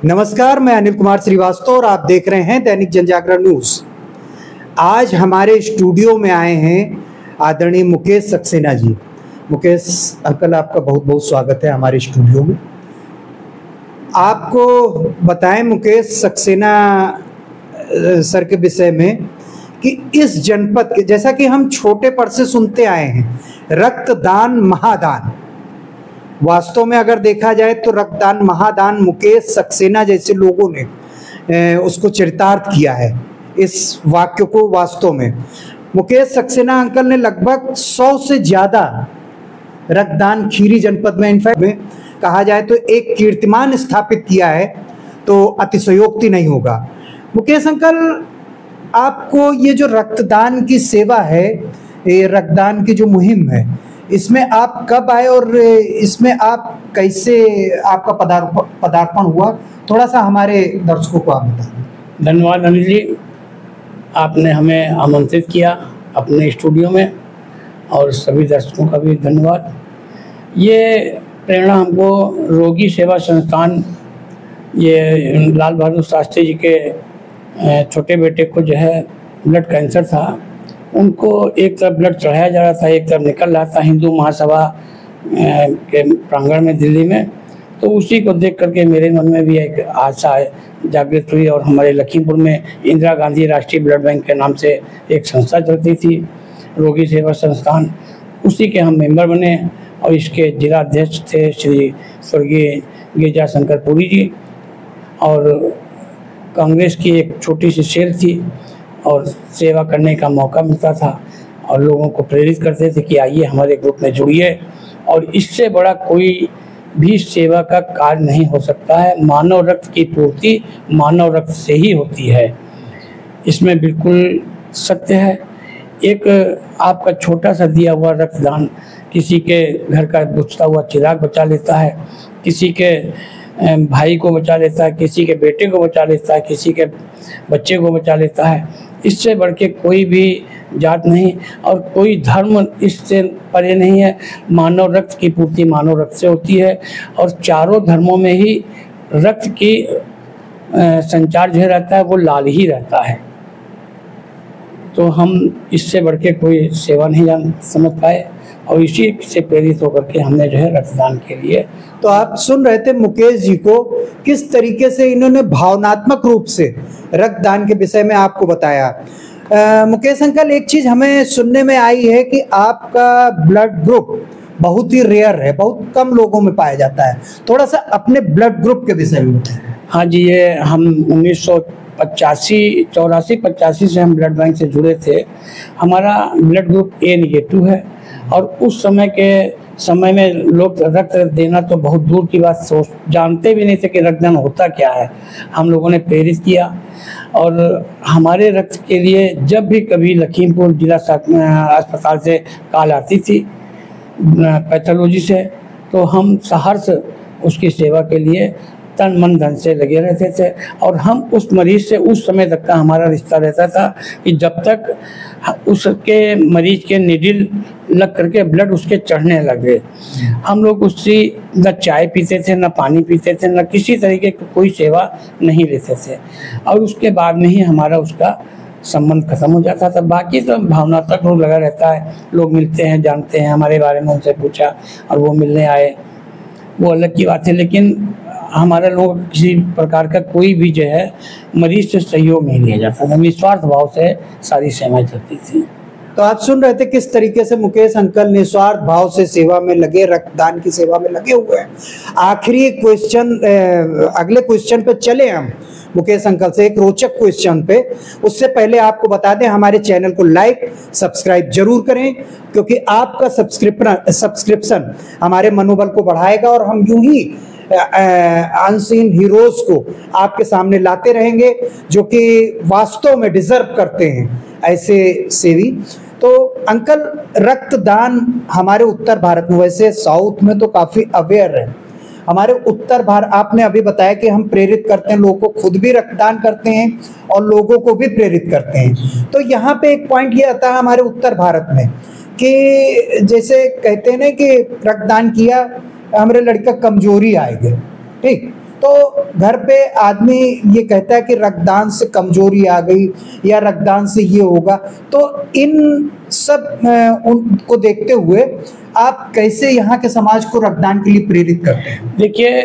नमस्कार, मैं अनिल कुमार श्रीवास्तव और आप देख रहे हैं दैनिक जनजागरण न्यूज। आज हमारे स्टूडियो में आए हैं आदरणीय मुकेश सक्सेना जी। मुकेश अंकल, आपका बहुत बहुत स्वागत है हमारे स्टूडियो में। आपको बताएं मुकेश सक्सेना सर के विषय में कि इस जनपद के, जैसा कि हम छोटे पर से सुनते आए हैं, रक्तदान महादान, वास्तव में अगर देखा जाए तो रक्तदान महादान मुकेश सक्सेना जैसे लोगों ने उसको चरितार्थ किया है। इस वाक्य को वास्तव में मुकेश सक्सेना अंकल ने लगभग 100 से ज्यादा रक्तदान खीरी जनपद में, इनफैक्ट में कहा जाए तो एक कीर्तिमान स्थापित किया है, तो अतिशयोक्ति नहीं होगा। मुकेश अंकल, आपको ये जो रक्तदान की सेवा है, ये रक्तदान की जो मुहिम है, इसमें आप कब आए और इसमें आप कैसे, आपका पदार्पण हुआ, थोड़ा सा हमारे दर्शकों को आप बताएं। धन्यवाद अनिल जी, आपने हमें आमंत्रित किया अपने स्टूडियो में, और सभी दर्शकों का भी धन्यवाद। ये प्रेरणा हमको रोगी सेवा संस्थान, ये लाल बहादुर शास्त्री जी के छोटे बेटे को जो है ब्लड कैंसर था, उनको एक तरफ ब्लड चढ़ाया जा रहा था, एक तरफ निकल रहा था हिंदू महासभा के प्रांगण में दिल्ली में। तो उसी को देख करके मेरे मन में भी एक आशा जागृत हुई, और हमारे लखीमपुर में इंदिरा गांधी राष्ट्रीय ब्लड बैंक के नाम से एक संस्था चलती थी, रोगी सेवा संस्थान, उसी के हम मेंबर बने, और इसके जिला अध्यक्ष थे श्री स्वर्गीय गिरिजा शंकर पुरी जी। और कांग्रेस की एक छोटी सी सेल थी, और सेवा करने का मौका मिलता था, और लोगों को प्रेरित करते थे कि आइए हमारे ग्रुप में जुड़िए। और इससे बड़ा कोई भी सेवा का कार्य नहीं हो सकता है। मानव रक्त की पूर्ति मानव रक्त से ही होती है, इसमें बिल्कुल सत्य है। एक आपका छोटा सा दिया हुआ रक्तदान किसी के घर का बुझता हुआ चिराग बचा लेता है, किसी के भाई को बचा लेता है, किसी के बेटे को बचा लेता है, किसी के बच्चे को बचा लेता है। इससे बढ़ के कोई भी जात नहीं और कोई धर्म इससे परे नहीं है। मानव रक्त की पूर्ति मानव रक्त से होती है, और चारों धर्मों में ही रक्त की संचार जो रहता है वो लाल ही रहता है। तो हम इससे बढ़ के कोई सेवा नहीं जान समझ पाए, और इसी से प्रेरित होकर के हमने जो है रक्तदान के लिए। तो आप सुन रहे थे मुकेश जी को, किस तरीके से इन्होंने भावनात्मक रूप से रक्तदान के विषय में आपको बताया। मुकेश अंकल, एक चीज हमें सुनने में आई है कि आपका ब्लड ग्रुप बहुत ही रेयर है, बहुत कम लोगों में पाया जाता है। थोड़ा सा अपने ब्लड ग्रुप के विषय में बताएं। हाँ जी, ये हम 1985 से हम ब्लड बैंक से जुड़े थे। हमारा ब्लड ग्रुप ए नेगेटिव है, और उस समय में लोग रक्त देना तो बहुत दूर की बात, जानते भी नहीं थे कि रक्तदान होता क्या है। हम लोगों ने प्रेरित किया, और हमारे रक्त के लिए जब भी कभी लखीमपुर जिला अस्पताल से कॉल आती थी पैथोलॉजी से, तो हम सहर्ष उसकी सेवा के लिए तन मन धन से लगे रहते थे। और हम उस मरीज से उस समय तक का हमारा रिश्ता रहता था कि जब तक उसके मरीज के निडिल लग करके ब्लड उसके चढ़ने लगे, हम लोग उससे न चाय पीते थे, न पानी पीते थे, न किसी तरीके की कोई सेवा नहीं लेते थे। और उसके बाद में ही हमारा उसका संबंध खत्म हो जाता था। बाकी तो भावनात्मक रूप लगा रहता है, लोग मिलते हैं, जानते हैं हमारे बारे में, उनसे पूछा और वो मिलने आए, वो अलग की बात है। लेकिन हमारे लोग किसी प्रकार का कोई भी जो है मरीज से सहयोग नहीं लिया जाता था, निस्वार्थ भाव से सारी सेवाएं चलती थी। तो आप सुन रहे थे किस तरीके से मुकेश अंकल निस्वार्थ भाव से सेवा में लगे, रक्तदान की सेवा में लगे हुए हैं। आखिरी क्वेश्चन, अगले क्वेश्चन पे चले हम मुकेश अंकल से, एक रोचक क्वेश्चन पे। उससे पहले आपको बता दें, हमारे चैनल को लाइक सब्सक्राइब जरूर करें, क्योंकि आपका सब्सक्रिप्शन हमारे मनोबल को बढ़ाएगा, और हम यूं ही अनसीन हीरोज को आपके सामने लाते रहेंगे, जो कि वास्तव में डिजर्व करते हैं ऐसे सेवी। तो अंकल, रक्तदान हमारे उत्तर भारत में, वैसे साउथ में तो काफी अवेयर है, हमारे उत्तर भारत, आपने अभी बताया कि हम प्रेरित करते हैं, लोगों को खुद भी रक्तदान करते हैं और लोगों को भी प्रेरित करते हैं। तो यहाँ पे एक पॉइंट ये आता है हमारे उत्तर भारत में कि जैसे कहते हैं ना कि रक्तदान किया, हमारे लड़का कमजोरी आएगी, ठीक, तो घर पे आदमी ये कहता है कि रक्तदान से कमजोरी आ गई या रक्तदान से ये होगा, तो इन सब उनको देखते हुए आप कैसे यहाँ के समाज को रक्तदान के लिए प्रेरित करते हैं? देखिए,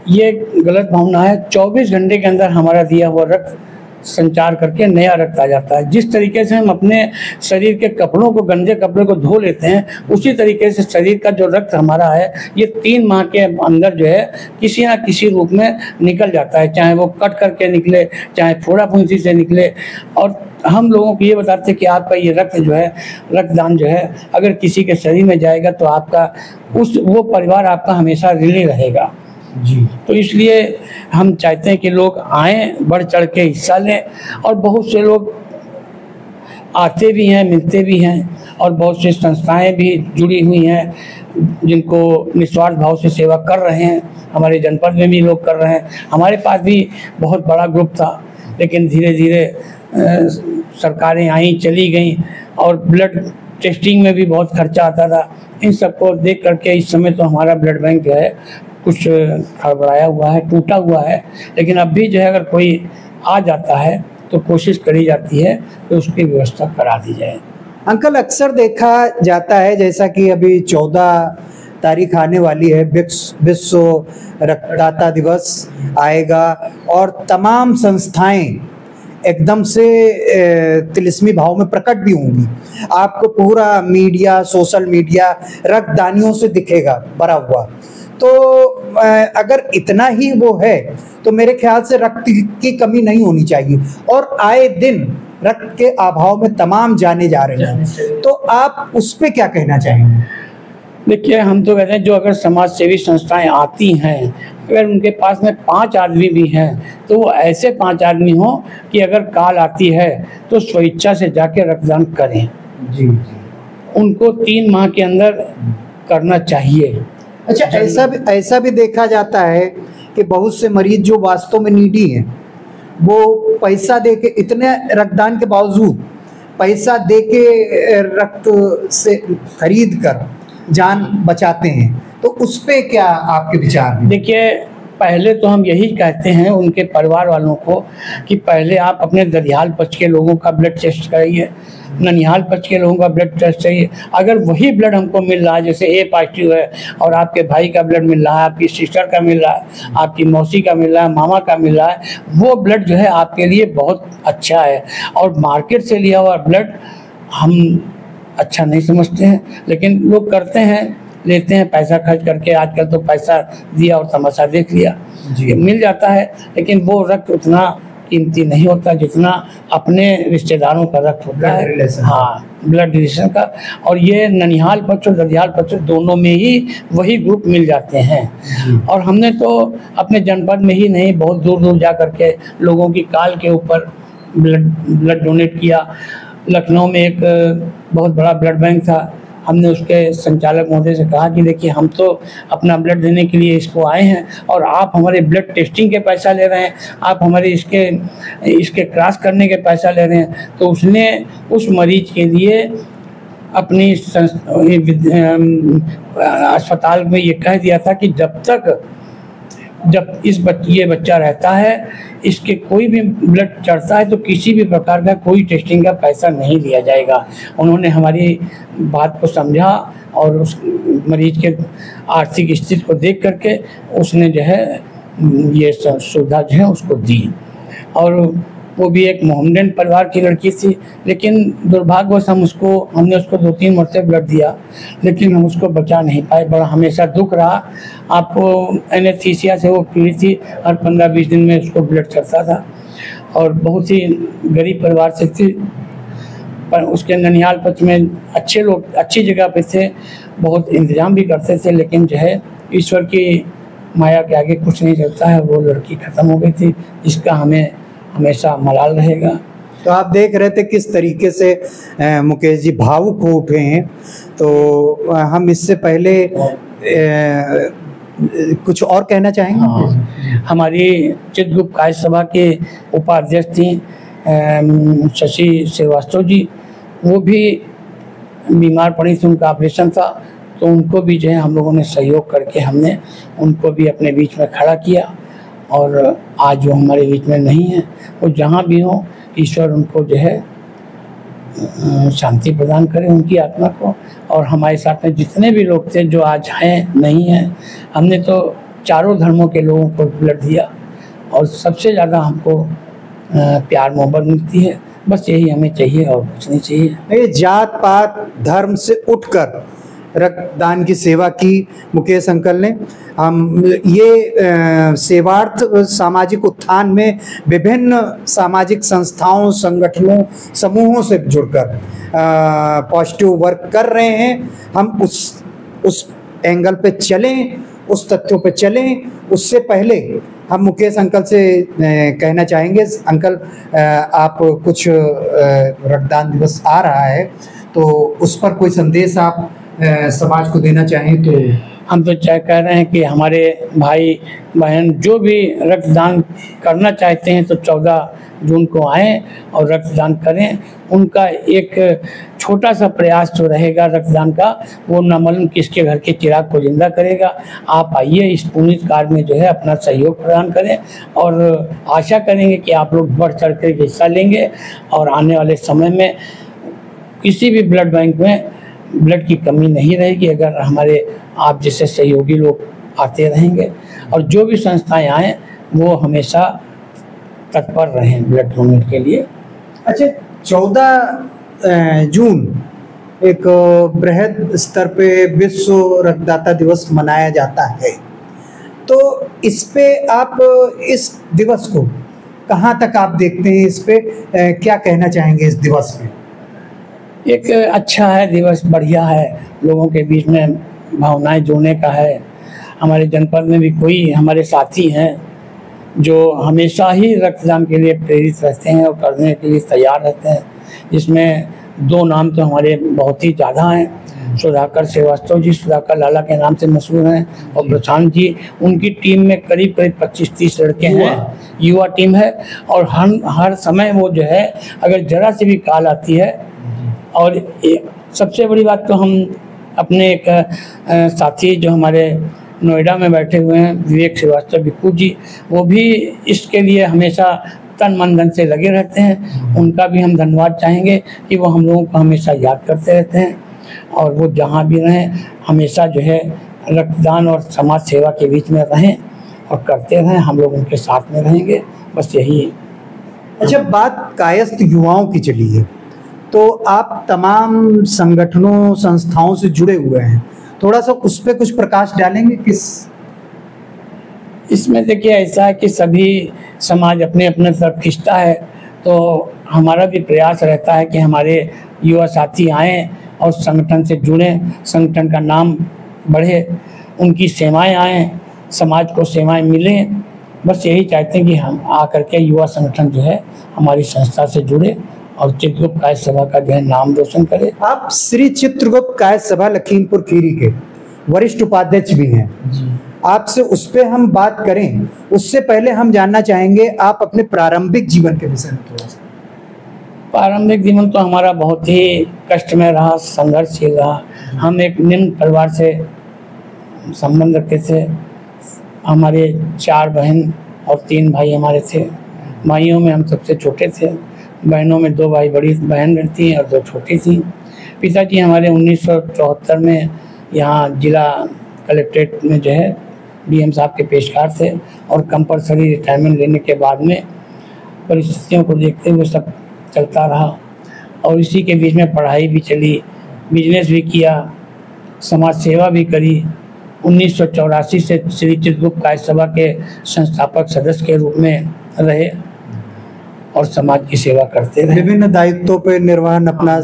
ये गलत भावना है। 24 घंटे के अंदर हमारा दिया हुआ रक्त संचार करके नया रक्त आ जाता है। जिस तरीके से हम अपने शरीर के कपड़ों को, गंदे कपड़े को धो लेते हैं, उसी तरीके से शरीर का जो रक्त हमारा है ये 3 माह के अंदर जो है किसी ना किसी रूप में निकल जाता है, चाहे वो कट करके निकले, चाहे फोड़ा फुंसी से निकले। और हम लोगों को ये बताते हैं कि आपका ये रक्त जो है, रक्तदान जो है, अगर किसी के शरीर में जाएगा तो आपका वो परिवार आपका हमेशा ऋणी रहेगा जी। तो इसलिए हम चाहते हैं कि लोग आएँ, बढ़ चढ़ के हिस्सा लें। और बहुत से लोग आते भी हैं, मिलते भी हैं, और बहुत सी संस्थाएं भी जुड़ी हुई हैं जिनको निस्वार्थ भाव से सेवा कर रहे हैं। हमारे जनपद में भी लोग कर रहे हैं। हमारे पास भी बहुत बड़ा ग्रुप था, लेकिन धीरे धीरे सरकारें आई चली गई, और ब्लड टेस्टिंग में भी बहुत खर्चा आता था। इन सबको देख करके इस समय तो हमारा ब्लड बैंक जो है कुछ हड़बड़ाया हुआ है, टूटा हुआ है। लेकिन अब भी जो है अगर कोई आ जाता है तो कोशिश करी जाती है कि उसकी व्यवस्था करा दी जाए। अंकल, अक्सर देखा जाता है, जैसा कि अभी 14 तारीख आने वाली है, विश्व रक्तदाता दिवस आएगा, और तमाम संस्थाएं एकदम से तिलिस्मी भाव में प्रकट भी होंगी। आपको पूरा मीडिया, सोशल मीडिया रक्तदानियों से दिखेगा भरा हुआ। तो अगर इतना ही वो है तो मेरे ख्याल से रक्त की कमी नहीं होनी चाहिए, और आए दिन रक्त के अभाव में तमाम जाने जा रहे हैं। तो आप उस पे क्या कहना चाहेंगे? देखिए, हम तो कहते हैं जो अगर समाज सेवी संस्थाएं आती हैं, अगर उनके पास में 5 आदमी भी हैं तो वो ऐसे 5 आदमी हों कि अगर कॉल आती है तो स्वेच्छा से जाके रक्तदान करें। जी। उनको 3 माह के अंदर करना चाहिए। अच्छा, ऐसा भी देखा जाता है कि बहुत से मरीज जो वास्तव में नीडी हैं, वो पैसा दे के, इतने रक्तदान के बावजूद पैसा दे के रक्त से खरीद कर जान बचाते हैं। तो उस पे क्या आपके विचार हैं? देखिए, पहले तो हम यही कहते हैं उनके परिवार वालों को कि पहले आप अपने ददियाल पक्ष के लोगों का ब्लड टेस्ट कराइए, ननिहाल पक्ष के लोगों का ब्लड टेस्ट चाहिए। अगर वही ब्लड हमको मिल रहा है, जैसे ए पॉजिटिव है और आपके भाई का ब्लड मिल रहा है, आपकी सिस्टर का मिल रहा है, आपकी मौसी का मिल रहा है, मामा का मिल रहा है, वो ब्लड जो है आपके लिए बहुत अच्छा है। और मार्केट से लिया हुआ ब्लड हम अच्छा नहीं समझते हैं, लेकिन लोग करते हैं, लेते हैं पैसा खर्च करके। आजकल तो पैसा दिया और तमाशा देख लिया, मिल जाता है, लेकिन वो रक्त उतना कीमती नहीं होता जितना अपने रिश्तेदारों का रक्त होता है। हाँ, ब्लड रिलेशन का। और ये ननिहाल पक्ष और ददियाल पक्ष दोनों में ही वही ग्रुप मिल जाते हैं। और हमने तो अपने जनपद में ही नहीं, बहुत दूर दूर जा करके लोगों की कॉल के ऊपर ब्लड डोनेट किया। लखनऊ में एक बहुत बड़ा ब्लड बैंक था, हमने उसके संचालक महोदय से कहा कि देखिए, हम तो अपना ब्लड देने के लिए इसको आए हैं और आप हमारे ब्लड टेस्टिंग के पैसा ले रहे हैं, आप हमारे इसके क्रॉस करने के पैसा ले रहे हैं। तो उसने उस मरीज के लिए अपनी अस्पताल में ये कह दिया था कि जब ये बच्चा रहता है, इसके कोई भी ब्लड चढ़ता है तो किसी भी प्रकार का कोई टेस्टिंग का पैसा नहीं लिया जाएगा। उन्होंने हमारी बात को समझा और उस मरीज के आर्थिक स्थिति को देख करके उसने जो है ये सुविधा जो है उसको दी। और वो भी एक मोहम्मदन परिवार की लड़की थी, लेकिन दुर्भाग्यवश हमने उसको 2-3 मरतबे ब्लड दिया, लेकिन हम उसको बचा नहीं पाए। बड़ा हमेशा दुख रहा। आपको एनेस्थीसिया से वो पीड़ित थी, हर 15-20 दिन में उसको ब्लड चढ़ता था, और बहुत ही गरीब परिवार से थी। पर उसके ननिहाल पक्ष में अच्छे लोग अच्छी जगह पे थे, बहुत इंतजाम भी करते थे, लेकिन जो है ईश्वर की माया के आगे कुछ नहीं चलता है। वो लड़की ख़त्म हो गई थी, जिसका हमें हमेशा मलाल रहेगा। तो आप देख रहे थे किस तरीके से मुकेश जी भावुक हो उठे हैं। तो हम इससे पहले कुछ और कहना चाहेंगे? हाँ, हमारी चित्रगुप्त कार्य सभा के उपाध्यक्ष थी शशि श्रीवास्तव जी, वो भी बीमार पड़ी थी, उनका ऑपरेशन था, तो उनको भी जो है हम लोगों ने सहयोग करके हमने उनको भी अपने बीच में खड़ा किया। और आज जो हमारे बीच में नहीं है, वो जहाँ भी हो ईश्वर उनको जो है शांति प्रदान करे उनकी आत्मा को। और हमारे साथ में जितने भी लोग थे जो आज हैं नहीं हैं, हमने तो चारों धर्मों के लोगों को ब्लड दिया और सबसे ज़्यादा हमको प्यार मोहब्बत मिलती है। बस यही हमें चाहिए और कुछ नहीं चाहिए। ये जात पात धर्म से उठकर रक्तदान की सेवा की मुकेश अंकल ने। हम ये सेवार्थ सामाजिक उत्थान में विभिन्न सामाजिक संस्थाओं, संगठनों, समूहों से जुड़कर पॉजिटिव वर्क कर रहे हैं। हम उस एंगल पे चलें, उस तथ्यों पे चलें। उससे पहले हम मुकेश अंकल से कहना चाहेंगे, अंकल आप कुछ रक्तदान दिवस आ रहा है तो उस पर कोई संदेश आप समाज को देना चाहें तो। हम तो कह रहे हैं कि हमारे भाई बहन जो भी रक्तदान करना चाहते हैं तो 14 जून को आएँ और रक्तदान करें। उनका एक छोटा सा प्रयास जो रहेगा रक्तदान का, वो न मालूम किसके घर के चिराग को जिंदा करेगा। आप आइए, इस पुनीत कार्य में जो है अपना सहयोग प्रदान करें और आशा करेंगे कि आप लोग बढ़ चढ़ कर हिस्सा लेंगे और आने वाले समय में किसी भी ब्लड बैंक में ब्लड की कमी नहीं रहेगी अगर हमारे आप जैसे सहयोगी लोग आते रहेंगे। और जो भी संस्थाएं आएँ वो हमेशा तत्पर रहें ब्लड डोनेट के लिए। अच्छा, 14 जून एक बृहद स्तर पे विश्व रक्तदाता दिवस मनाया जाता है, तो इस पे आप इस दिवस को कहाँ तक आप देखते हैं? इस पे क्या कहना चाहेंगे इस दिवस में? एक अच्छा है दिवस, बढ़िया है, लोगों के बीच में भावनाएं जोड़ने का है। हमारे जनपद में भी कोई हमारे साथी हैं जो हमेशा ही रक्तदान के लिए प्रेरित रहते हैं और करने के लिए तैयार रहते हैं, जिसमें 2 नाम तो हमारे बहुत ही ज़्यादा हैं। सुधाकर श्रीवास्तव जी सुधाकर लाला के नाम से मशहूर हैं और प्रशांत जी, उनकी टीम में करीब 25-30 लड़के हैं, युवा टीम है। और हर समय वो जो है अगर जरा से भी कॉल आती है। और सबसे बड़ी बात तो हम अपने एक साथी जो हमारे नोएडा में बैठे हुए हैं विवेक श्रीवास्तव बिक्कू जी, वो भी इसके लिए हमेशा तन मन धन से लगे रहते हैं। उनका भी हम धन्यवाद चाहेंगे कि वो हम लोगों को हमेशा याद करते रहते हैं और वो जहाँ भी रहें हमेशा जो है रक्तदान और समाज सेवा के बीच में रहें और करते रहें। हम लोग उनके साथ में रहेंगे, बस यही है। अच्छा, बात कायस्थ युवाओं की चली है, तो आप तमाम संगठनों संस्थाओं से जुड़े हुए हैं, थोड़ा सा उस पर कुछ प्रकाश डालेंगे? किस इसमें देखिए ऐसा है कि सभी समाज अपने अपने तरफ खींचता है, तो हमारा भी प्रयास रहता है कि हमारे युवा साथी आएँ और संगठन से जुड़ें, संगठन का नाम बढ़े, उनकी सेवाएं आएँ, समाज को सेवाएं मिलें। बस यही चाहते हैं कि हम आकर के युवा संगठन जो है हमारी संस्था से जुड़े और चित्रगुप्त कायस्थ सभा का जो है नाम रोशन करे। आप श्री चित्रगुप्त कायस्थ सभा लखीमपुर खीरी के वरिष्ठ उपाध्यक्ष भी हैं जी। आपसे उस पर हम बात करें, उससे पहले हम जानना चाहेंगे आप अपने प्रारंभिक जीवन के विषय में थोड़ा सा। प्रारंभिक जीवन तो हमारा बहुत ही कष्टमय रहा, संघर्षशील रहा। हम एक निम्न परिवार से संबंध रखते थे। हमारे 4 बहन और 3 भाई हमारे थे। भाइयों में हम सबसे छोटे थे, बहनों में 2 भाई बड़ी बहन थी और 2 छोटी थी। पिताजी हमारे 1974 में यहाँ जिला कलेक्ट्रेट में जो है डीएम साहब के पेशकार थे और कंपलसरी रिटायरमेंट लेने के बाद में परिस्थितियों को देखते हुए सब चलता रहा और इसी के बीच में पढ़ाई भी चली, बिजनेस भी किया, समाज सेवा भी करी। 1984 से श्री चित्रगुप्त कायस्थ सभा के संस्थापक सदस्य के रूप में रहे और समाज की सेवा करते रहे। विभिन्न दायित्वों पर निर्वहन अपना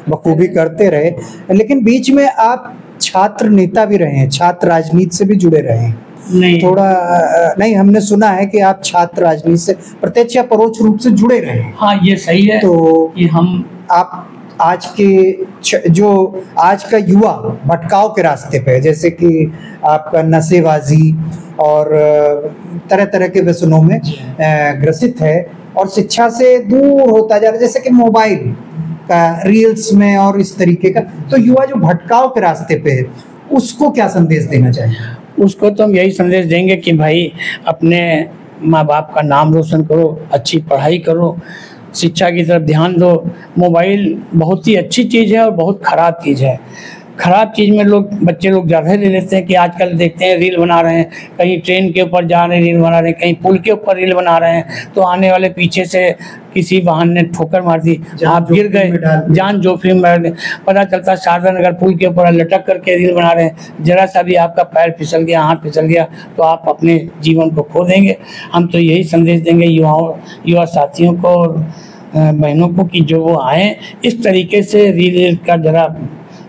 बखूबी करते रहे, लेकिन बीच में आप छात्र नेता भी रहे हैं, छात्र राजनीति से भी जुड़े रहे हैं। नहीं, थोड़ा नहीं, हमने सुना है कि आप छात्र राजनीति से प्रत्यक्ष या परोक्ष रूप से जुड़े रहे हैं। हाँ, ये सही है। तो कि हम आप आज के जो आज का युवा भटकाव के रास्ते पे है, जैसे कि आपका नशेबाजी और तरह तरह के व्यसनों में ग्रसित है और शिक्षा से दूर होता जा रहा है, जैसे कि मोबाइल का रील्स में और इस तरीके का, तो युवा जो भटकाव के रास्ते पे है उसको क्या संदेश देना चाहिए? उसको तो हम यही संदेश देंगे कि भाई अपने माँ बाप का नाम रोशन करो, अच्छी पढ़ाई करो, शिक्षा की तरफ ध्यान दो। मोबाइल बहुत ही अच्छी चीज़ है और बहुत ख़राब चीज़ है। ख़राब चीज़ में बच्चे लोग ज़्यादा ले लेते हैं कि आजकल देखते हैं रील बना रहे हैं, कहीं ट्रेन के ऊपर जा रहे हैं रील बना रहे हैं, कहीं पुल के ऊपर रील बना रहे हैं, तो आने वाले पीछे से किसी वाहन ने ठोकर मार दी, आप गिर गए, जान जोखिम में डाल, पता चलता शारदा नगर पुल के ऊपर लटक करके रील बना रहे हैं, जरा सा भी आपका पैर फिसल गया, हाथ फिसल गया तो आप अपने जीवन को खो देंगे। हम तो यही संदेश देंगे युवा साथियों को और बहनों को कि जो वो आएँ इस तरीके से रील का जरा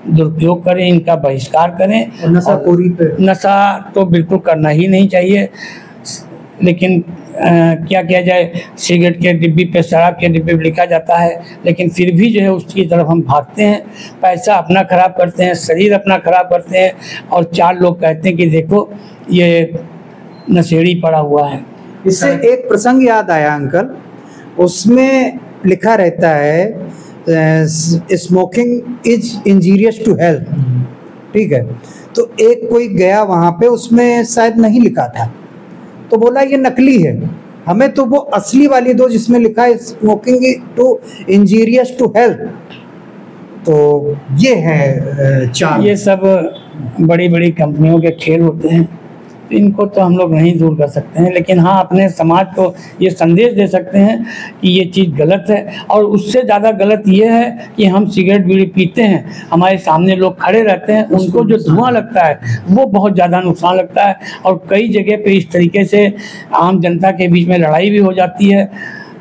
दुरुपयोग करें, इनका बहिष्कार करें। और नशा तो बिल्कुल करना ही नहीं चाहिए, लेकिन क्या किया जाए, सिगरेट के डिब्बी पे, शराब के डिब्बे पे लिखा जाता है, लेकिन फिर भी जो है उसकी तरफ हम भागते हैं, पैसा अपना खराब करते हैं, शरीर अपना खराब करते हैं, और 4 लोग कहते हैं कि देखो ये नशेड़ी पड़ा हुआ है। इससे एक प्रसंग याद आया अंकल, उसमें लिखा रहता है smoking is injurious to health, ठीक है। तो एक कोई गया वहां पे, उसमें शायद नहीं लिखा था, तो बोला ये नकली है, हमें तो वो असली वाली दो जिसमें लिखा है smoking to injurious to health. तो ये है चाल। ये सब बड़ी बड़ी कंपनियों के खेल होते हैं, इनको तो हम लोग नहीं दूर कर सकते हैं, लेकिन हाँ अपने समाज को ये संदेश दे सकते हैं कि ये चीज़ गलत है। और उससे ज़्यादा गलत ये है कि हम सिगरेट बीड़ी पीते हैं, हमारे सामने लोग खड़े रहते हैं, उनको जो धुआं लगता है वो बहुत ज़्यादा नुकसान लगता है, और कई जगह पे इस तरीके से आम जनता के बीच में लड़ाई भी हो जाती है।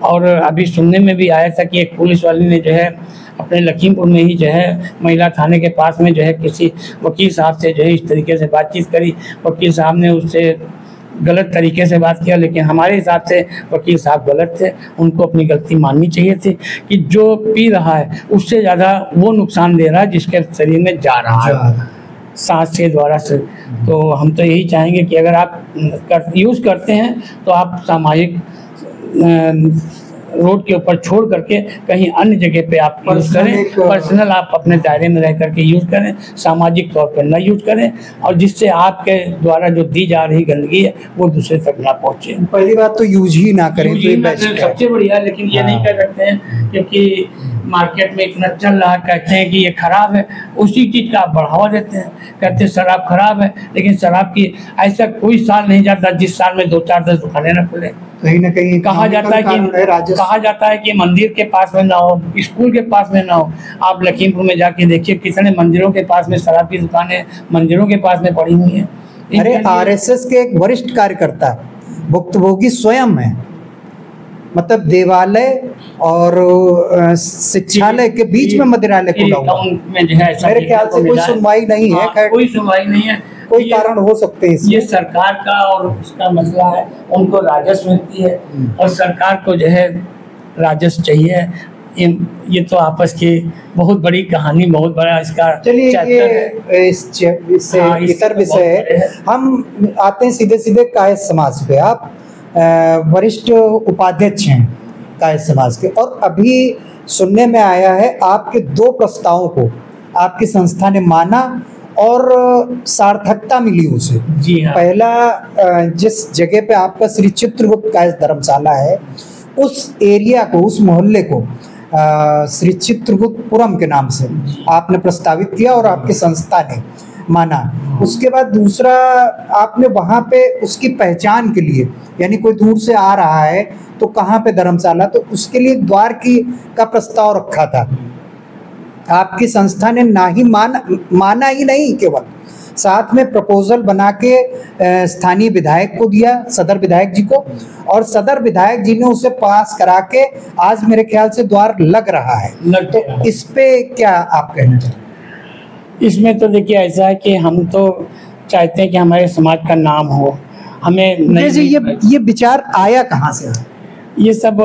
और अभी सुनने में भी आया था कि एक पुलिस वाली ने जो है अपने लखीमपुर में ही जो है महिला थाने के पास में जो है किसी वकील साहब से जो है इस तरीके से बातचीत करी, वकील साहब ने उससे गलत तरीके से बात किया, लेकिन हमारे हिसाब से वकील साहब गलत थे, उनको अपनी गलती माननी चाहिए थी कि जो पी रहा है उससे ज़्यादा वो नुकसान दे रहा है जिसके शरीर में जा रहा है सांस के द्वारा से। तो हम तो यही चाहेंगे कि अगर आप यूज़ करते हैं तो आप सामाजिक रोड के ऊपर छोड़ करके कहीं अन्य जगह पे आप यूज़ करें, पर्सनल आप अपने दायरे में रह करके यूज़ करें, सामाजिक तौर पर ना यूज़ करें, और जिससे आपके द्वारा जो दी जा रही गंदगी है वो दूसरे तक ना पहुँचे। पहली बात तो यूज ही ना करें, सबसे बढ़िया। लेकिन ये नहीं कर सकते हैं क्योंकि मार्केट में इतना चल रहा है, कहते हैं कि ये खराब है, उसी चीज़ का आप बढ़ावा देते हैं, कहते हैं शराब खराब है, लेकिन शराब की ऐसा कोई साल नहीं जाता जिस साल में 2-4-10 दुकानें न खुले। कहीं ना कहीं कहा जाता है कि मंदिर के पास में ना हो, स्कूल के पास में ना हो। आप लखीमपुर में जाके देखिए कितने मंदिरों के पास में शराब की दुकानें मंदिरों के पास में पड़ी हुई हैं। अरे आरएसएस के एक वरिष्ठ कार्यकर्ता भुक्तभोगी स्वयं है, मतलब देवालय और शिक्षालय के बीच में मदिरालय खुला हुआ है। मेरे ख्याल से कोई सुनवाई नहीं है, कोई सुनवाई नहीं है, कोई कारण हो सकते हैं। ये सरकार का और उसका मसला है, उनको राजस्व मिलती है और सरकार को जो है राजस्व चाहिए। ये तो आपस की बहुत बड़ी कहानी, बहुत बड़ा इसका चलिए ये इससे इतर विषय है। हम आते हैं सीधे सीधे कायस्थ समाज पे। आप वरिष्ठ उपाध्यक्ष हैं कायस्थ समाज के, और अभी सुनने में आया है आपके 2 प्रस्तावों को आपकी संस्था ने माना और सार्थकता मिली उसे। जी हाँ। पहला जिस जगह पे आपका श्री चित्रगुप्त कायस्थ धर्मशाला है, उस एरिया को, उस मोहल्ले को श्री चित्रगुप्तपुरम के नाम से आपने प्रस्तावित किया और आपकी संस्था ने माना। उसके बाद दूसरा, आपने वहाँ पे उसकी पहचान के लिए, यानी कोई दूर से आ रहा है तो कहाँ पे धर्मशाला, तो उसके लिए द्वार का प्रस्ताव रखा था। आपकी संस्था ने ना ही माना ही नहीं, केवल साथ में प्रपोजल बना के स्थानीय विधायक को दिया, सदर विधायक जी को, और सदर विधायक जी ने उसे पास करा के आज मेरे ख्याल से द्वार लग रहा है। तो इस पे क्या आप कहना चाहेंगे? इसमें तो देखिए ऐसा है कि हम तो चाहते हैं कि हमारे समाज का नाम हो। हमें ये विचार आया कहाँ से? ये सब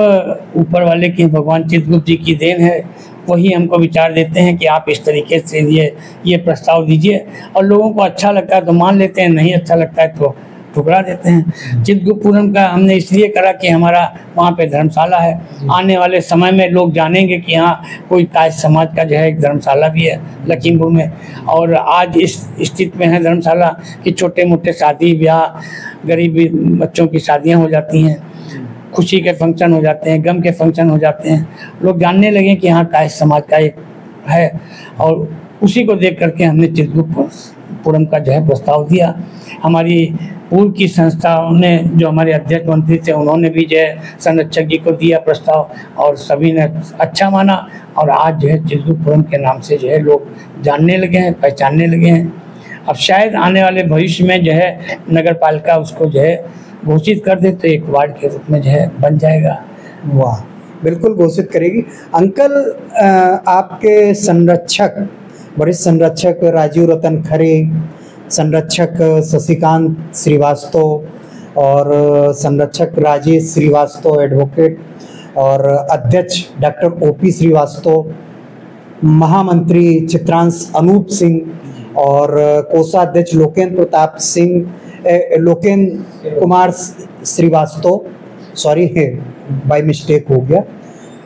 ऊपर वाले की, भगवान चित्रगुप्त जी की देन है। वही हमको विचार देते हैं कि आप इस तरीके से ये प्रस्ताव दीजिए, और लोगों को अच्छा लगता है तो मान लेते हैं, नहीं अच्छा लगता है तो ठुकरा देते हैं। चित्रगुप्तपुरम का हमने इसलिए करा कि हमारा वहाँ पे धर्मशाला है। आने वाले समय में लोग जानेंगे कि यहाँ कोई कायस्थ समाज का जो है एक धर्मशाला भी है लखीमपुर में। और आज इस स्थिति में है धर्मशाला कि छोटे मोटे शादी ब्याह, गरीब बच्चों की शादियाँ हो जाती हैं, खुशी के फंक्शन हो जाते हैं, गम के फंक्शन हो जाते हैं। लोग जानने लगे कि यहाँ कायस्थ समाज का एक है, और उसी को देख करके हमने चित्रगुप्तपुरम का जो है प्रस्ताव दिया। हमारी पूर्व की संस्थाओं ने, जो हमारे अध्यक्ष मंत्री थे, उन्होंने भी जो है संरक्षक जी को दिया प्रस्ताव और सभी ने अच्छा माना। और आज जो है चित्रगुप्तपुरम के नाम से जो है लोग जानने लगे हैं, पहचानने लगे हैं। अब शायद आने वाले भविष्य में जो है नगर पालिका उसको जो है घोषित कर दे तो एक वार्ड के रूप में जो है बन जाएगा। वाह, बिल्कुल घोषित करेगी। अंकल, आपके संरक्षक, वरिष्ठ संरक्षक राजीव रतन खरे, संरक्षक शशिकांत श्रीवास्तव और संरक्षक राजेश श्रीवास्तव एडवोकेट और अध्यक्ष डॉक्टर ओपी श्रीवास्तव, महामंत्री चित्रांश अनूप सिंह और कोषाध्यक्ष लोकेन कुमार श्रीवास्तव, सॉरी है बाय मिस्टेक हो गया।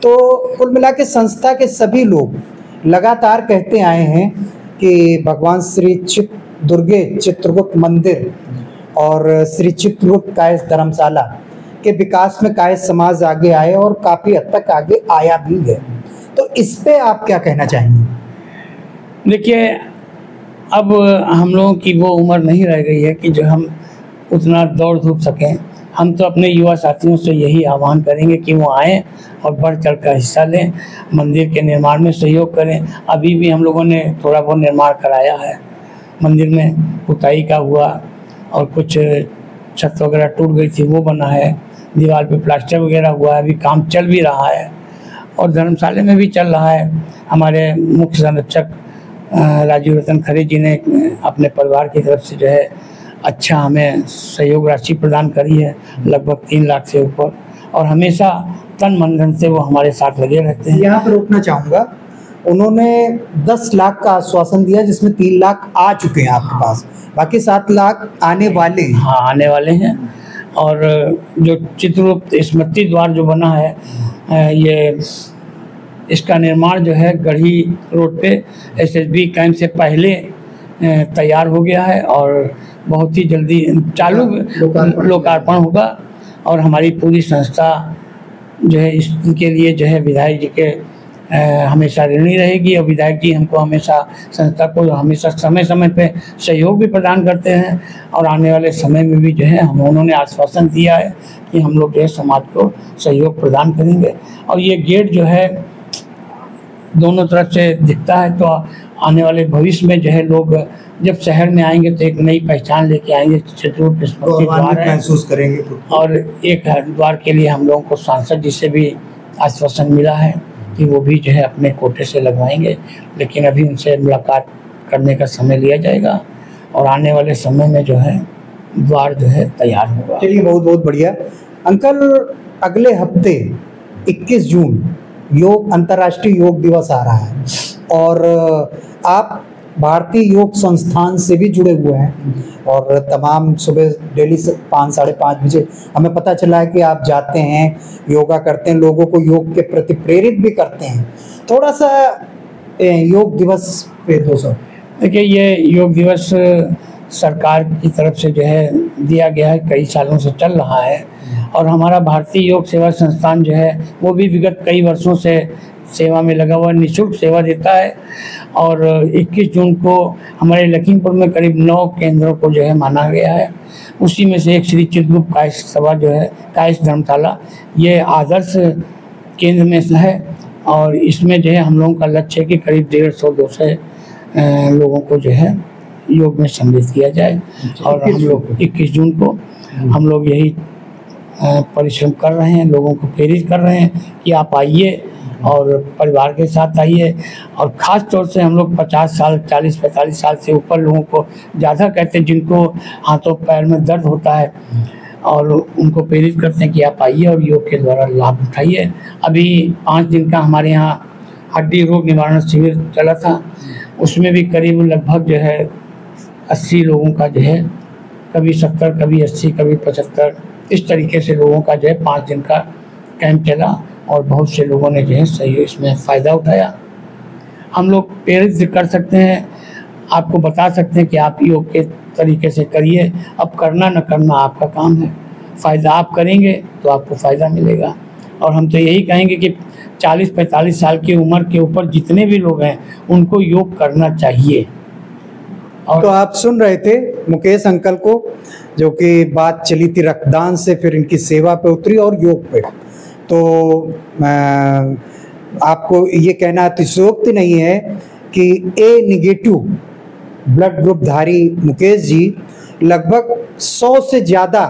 तो कुल मिला के संस्था के सभी लोग लगातार कहते आए हैं कि भगवान श्री दुर्गे चित्रगुप्त मंदिर और श्री चित्रगुप्त कायस्थ धर्मशाला के विकास में कायस्थ समाज आगे आए और काफ़ी हद तक आगे आया भी है। तो इस पे आप क्या कहना चाहेंगे? देखिए, अब हम लोगों की वो उम्र नहीं रह गई है कि जो हम उतना दौड़ धूप सकें। हम तो अपने युवा साथियों से यही आह्वान करेंगे कि वो आएँ और बढ़ चढ़ कर हिस्सा लें, मंदिर के निर्माण में सहयोग करें। अभी भी हम लोगों ने थोड़ा बहुत निर्माण कराया है, मंदिर में पुताई का हुआ और कुछ छत वगैरह टूट गई थी वो बना है, दीवार पे प्लास्टर वगैरह हुआ है, अभी काम चल भी रहा है और धर्मशाला में भी चल रहा है। हमारे मुख्य संरक्षक राजीव रतन खरे जी ने अपने परिवार की तरफ से जो है अच्छा हमें सहयोग राशि प्रदान करी है, लगभग 3 लाख से ऊपर, और हमेशा तन मन धन से वो हमारे साथ लगे रहते हैं। यहाँ पर रोकना चाहूँगा, उन्होंने 10 लाख का आश्वासन दिया जिसमें 3 लाख आ चुके हैं आपके पास, बाकी 7 लाख आने वाले हैं। हाँ, आने वाले हैं। और जो चित्रगुप्त स्मृति द्वार जो बना है, ये इसका निर्माण जो है गढ़ी रोड पे SSB कैंप से पहले तैयार हो गया है और बहुत ही जल्दी चालू लोकार्पण होगा। और हमारी पूरी संस्था जो है इसके लिए जो है विधायक जी के हमेशा ऋणी रहेगी और विधायक जी हमको हमेशा, संस्था को हमेशा समय समय पे सहयोग भी प्रदान करते हैं। और आने वाले समय में भी जो है उन्होंने आश्वासन दिया है कि हम लोग जो है समाज को सहयोग प्रदान करेंगे। और ये गेट जो है दोनों तरफ से दिखता है, तो आने वाले भविष्य में जो है लोग जब शहर में आएंगे तो एक नई पहचान लेके आएंगे। चित्रगुप्त स्मृति द्वार है महसूस करेंगे। और एक द्वार के लिए हम लोगों को सांसद जी से भी आश्वासन मिला है कि वो भी जो है अपने कोटे से लगवाएंगे, लेकिन अभी उनसे मुलाकात करने का समय लिया जाएगा और आने वाले समय में जो है द्वार जो है तैयार होगा। चलिए, बहुत बहुत बढ़िया। अंकल, अगले हफ्ते 21 जून अंतर्राष्ट्रीय योग दिवस आ रहा है और आप भारतीय योग संस्थान से भी जुड़े हुए हैं और तमाम सुबह डेली से 5 साढ़े 5 बजे हमें पता चला है कि आप जाते हैं, योगा करते हैं, लोगों को योग के प्रति प्रेरित भी करते हैं। थोड़ा सा योग दिवस पे 200। देखिए, ये योग दिवस सरकार की तरफ से जो है दिया गया है, कई सालों से चल रहा है और हमारा भारतीय योग सेवा संस्थान जो है वो भी विगत कई वर्षों से सेवा में लगा हुआ, निःशुल्क सेवा देता है। और 21 जून को हमारे लखीमपुर में करीब 9 केंद्रों को जो है माना गया है। उसी में से एक श्री चित्रगुप्त कायस्थ सभा जो है, कायस्थ धर्मशाला, ये आदर्श केंद्र में से है और इसमें जो है हम लोगों का लक्ष्य है कि करीब 150-200 लोगों को जो है योग में सम्मिलित किया जाए। और हम लोग 21 जून को हम लोग यही परिश्रम कर रहे हैं, लोगों को प्रेरित कर रहे हैं कि आप आइए और परिवार के साथ आइए। और ख़ास तौर से हम लोग 50 साल 40-45 साल से ऊपर लोगों को ज़्यादा कहते हैं, जिनको हाथों पैर में दर्द होता है, और उनको प्रेरित करते हैं कि आप आइए और योग के द्वारा लाभ उठाइए। अभी 5 दिन का हमारे यहाँ हड्डी रोग निवारण शिविर चला था, उसमें भी करीब लगभग जो है 80 लोगों का जो है कभी 70, कभी 80, कभी 75, इस तरीके से लोगों का जो है 5 दिन का कैंप चला और बहुत से लोगों ने जो है सही इसमें फ़ायदा उठाया। हम लोग प्रेरित कर सकते हैं, आपको बता सकते हैं कि आप योग के तरीके से करिए। अब करना न करना आपका काम है, फ़ायदा आप करेंगे तो आपको फ़ायदा मिलेगा। और हम तो यही कहेंगे कि 40-45 साल की उम्र के ऊपर जितने भी लोग हैं उनको योग करना चाहिए। और तो आप सुन रहे थे मुकेश अंकल को, जो कि बात चली थी रक्तदान से, फिर इनकी सेवा पे उतरी और योग पे। तो आपको ये कहना अतिशयोक्ति नहीं है कि ए नेगेटिव ब्लड ग्रुप धारी मुकेश जी लगभग 100 से ज़्यादा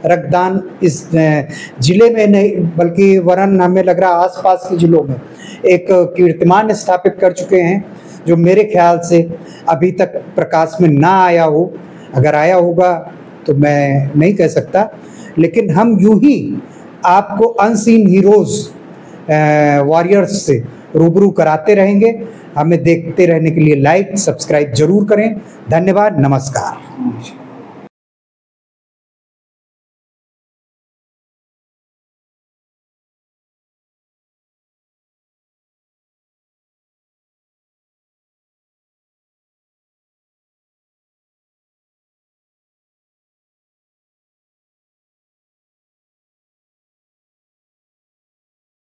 रक्तदान इस जिले में नहीं बल्कि वरन हमें लग रहा आसपास के जिलों में एक कीर्तिमान स्थापित कर चुके हैं, जो मेरे ख्याल से अभी तक प्रकाश में ना आया हो। अगर आया होगा तो मैं नहीं कह सकता, लेकिन हम यूं ही आपको अनसीन हीरोज़ वॉरियर्स से रूबरू कराते रहेंगे। हमें देखते रहने के लिए लाइक सब्सक्राइब जरूर करें। धन्यवाद, नमस्कार।